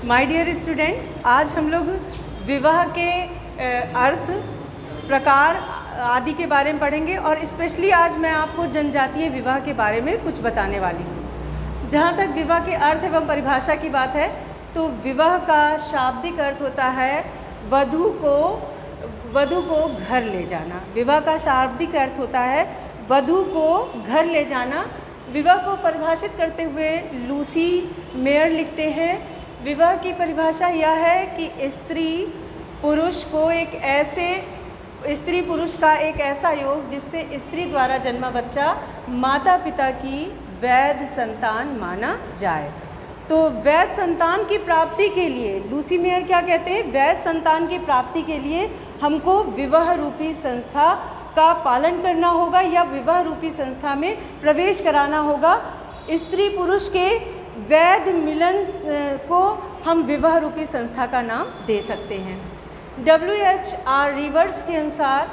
My dear student, आज हम लोग विवाह के अर्थ, प्रकार आदि के बारे में पढ़ेंगे और स्पेशली आज मैं आपको जनजातीय विवाह के बारे में कुछ बताने वाली हूँ। जहाँ तक विवाह के अर्थ एवं परिभाषा की बात है तो विवाह का शाब्दिक अर्थ होता है वधू को घर ले जाना। विवाह का शाब्दिक अर्थ होता है वधू को घर ले जाना। विवाह को परिभाषित करते हुए लूसी मेयर लिखते हैं, विवाह की परिभाषा यह है कि स्त्री पुरुष का एक ऐसा योग जिससे स्त्री द्वारा जन्मा बच्चा माता पिता की वैध संतान माना जाए। तो वैध संतान की प्राप्ति के लिए लूसी मेयर क्या कहते हैं, वैध संतान की प्राप्ति के लिए हमको विवाह रूपी संस्था का पालन करना होगा या विवाह रूपी संस्था में प्रवेश कराना होगा। स्त्री पुरुष के वैध मिलन को हम विवाह रूपी संस्था का नाम दे सकते हैं। WHR रिवर्स के अनुसार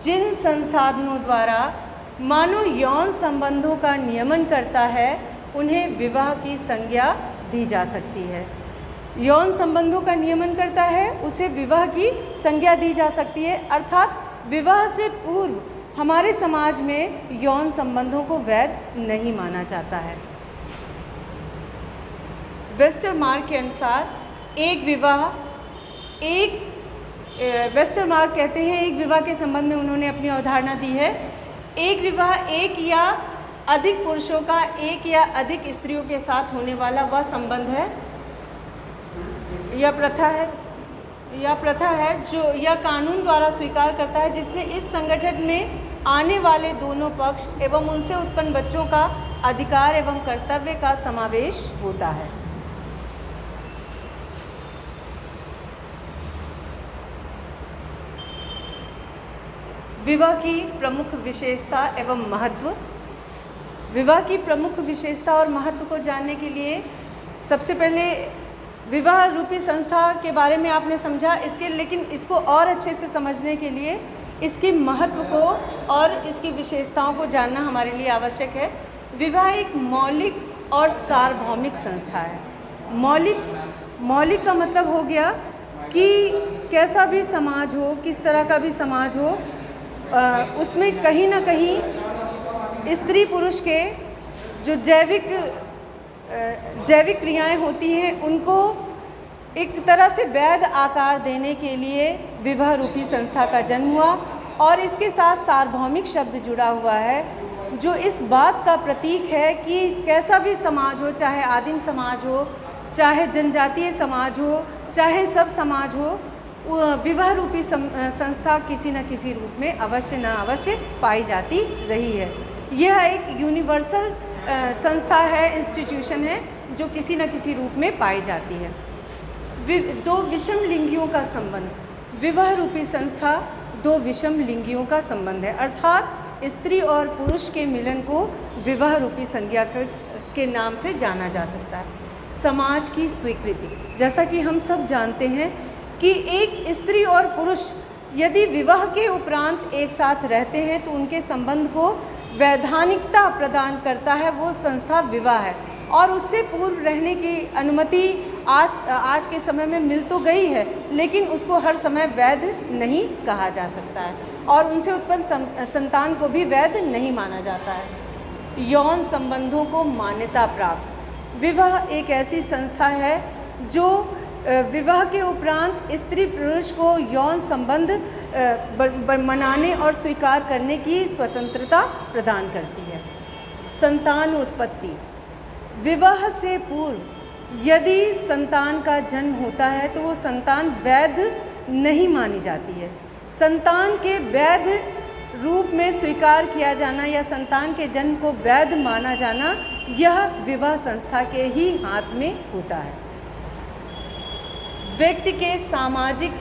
जिन संसाधनों द्वारा मानव यौन संबंधों का नियमन करता है उन्हें विवाह की संज्ञा दी जा सकती है। यौन संबंधों का नियमन करता है उसे विवाह की संज्ञा दी जा सकती है, अर्थात विवाह से पूर्व हमारे समाज में यौन संबंधों को वैध नहीं माना जाता है। वेस्टरमार्क के अनुसार वेस्टरमार्क कहते हैं एक विवाह के संबंध में उन्होंने अपनी अवधारणा दी है। एक विवाह एक या अधिक पुरुषों का एक या अधिक स्त्रियों के साथ होने वाला वह संबंध है या प्रथा है जो यह कानून द्वारा स्वीकार करता है जिसमें इस संगठन में आने वाले दोनों पक्ष एवं उनसे उत्पन्न बच्चों का अधिकार एवं कर्तव्य का समावेश होता है। विवाह की प्रमुख विशेषता एवं महत्व। विवाह की प्रमुख विशेषता और महत्व को जानने के लिए सबसे पहले विवाह रूपी संस्था के बारे में आपने समझा, लेकिन इसको और अच्छे से समझने के लिए इसके महत्व को और इसकी विशेषताओं को जानना हमारे लिए आवश्यक है। विवाह एक मौलिक और सार्वभौमिक संस्था है। मौलिक का मतलब हो गया कि कैसा भी समाज हो, किस तरह का भी समाज हो, उसमें कहीं ना कहीं स्त्री पुरुष के जो जैविक क्रियाएं होती हैं उनको एक तरह से वैध आकार देने के लिए विवाह रूपी संस्था का जन्म हुआ और इसके साथ सार्वभौमिक शब्द जुड़ा हुआ है जो इस बात का प्रतीक है कि कैसा भी समाज हो, चाहे आदिम समाज हो, चाहे जनजातीय समाज हो, चाहे सब समाज हो, विवाह रूपी संस्था किसी न किसी रूप में अवश्य न अवश्य पाई जाती रही है। यह एक यूनिवर्सल संस्था है, इंस्टीट्यूशन है जो किसी न किसी रूप में पाई जाती है। दो विषम लिंगियों का संबंध। विवाह रूपी संस्था दो विषम लिंगियों का संबंध है, अर्थात स्त्री और पुरुष के मिलन को विवाह रूपी संज्ञा के नाम से जाना जा सकता है। समाज की स्वीकृति। जैसा कि हम सब जानते हैं कि एक स्त्री और पुरुष यदि विवाह के उपरांत एक साथ रहते हैं तो उनके संबंध को वैधानिकता प्रदान करता है वो संस्था विवाह है। और उससे पूर्व रहने की अनुमति आज के समय में मिल तो गई है, लेकिन उसको हर समय वैध नहीं कहा जा सकता है और उनसे उत्पन्न संतान को भी वैध नहीं माना जाता है। यौन संबंधों को मान्यता प्राप्त। विवाह एक ऐसी संस्था है जो विवाह के उपरांत स्त्री पुरुष को यौन संबंध मनाने और स्वीकार करने की स्वतंत्रता प्रदान करती है। संतान उत्पत्ति। विवाह से पूर्व यदि संतान का जन्म होता है तो वो संतान वैध नहीं मानी जाती है। संतान के वैध रूप में स्वीकार किया जाना या संतान के जन्म को वैध माना जाना यह विवाह संस्था के ही हाथ में होता है। व्यक्ति के सामाजिक